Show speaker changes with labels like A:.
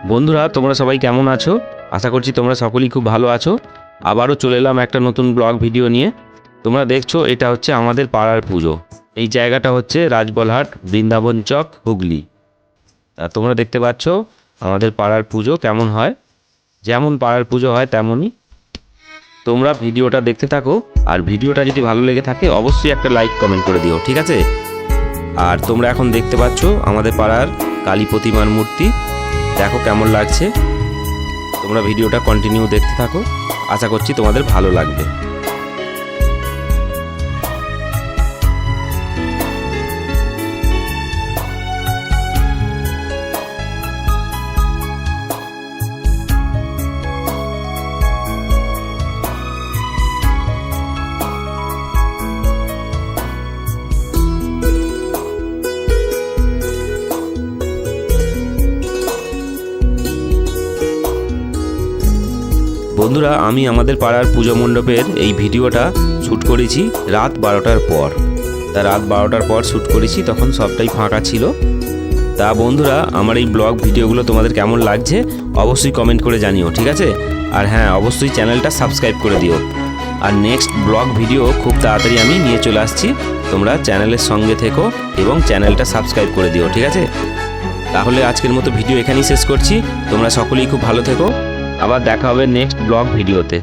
A: বন্ধুরা তোমরা সবাই কেমন আছো? আশা করছি তোমরা সকলেই খুব ভালো আছো। আবারও চলে এলাম একটা নতুন ব্লগ ভিডিও নিয়ে। তোমরা দেখছো এটা হচ্ছে আমাদের পাড়ার পুজো। এই জায়গাটা হচ্ছে রাজবলহাট বৃন্দাবন চক হুগলি। তোমরা দেখতে পাচ্ছ আমাদের পাড়ার পুজো কেমন হয়। যেমন পাড়ার পুজো হয় তেমনই। তোমরা ভিডিওটা দেখতে থাকো, আর ভিডিওটা যদি ভালো লেগে থাকে অবশ্যই একটা লাইক কমেন্ট করে দিও, ঠিক আছে? আর তোমরা এখন দেখতে পাচ্ছ আমাদের পাড়ার কালী প্রতিমার মূর্তি। দেখো কেমন লাগছে। তোমরা ভিডিওটা কন্টিনিউ দেখতে থাকো, আশা করছি তোমাদের ভালো লাগবে। বন্ধুরা আমি আমাদের পাড়ার পুজো মণ্ডপের এই ভিডিওটা শ্যুট করেছি রাত 12টার পর। রাত 12টার পর শ্যুট করেছি, তখন সবটাই ফাঁকা ছিল। তা বন্ধুরা আমার এই ব্লগ ভিডিওগুলো তোমাদের কেমন লাগছে অবশ্যই কমেন্ট করে জানিও, ঠিক আছে? আর হ্যাঁ, অবশ্যই চ্যানেলটা সাবস্ক্রাইব করে দিও। আর নেক্সট ব্লগ ভিডিও খুব তাড়াতাড়ি আমি নিয়ে চলে আসছি। তোমরা চ্যানেলের সঙ্গে থেকো এবং চ্যানেলটা সাবস্ক্রাইব করে দিও, ঠিক আছে? তাহলে আজকের মতো ভিডিও এখানেই শেষ করছি। তোমরা সকলেই খুব ভালো থেকো। আবার দেখা হবে নেক্সট ব্লগ ভিডিওতে।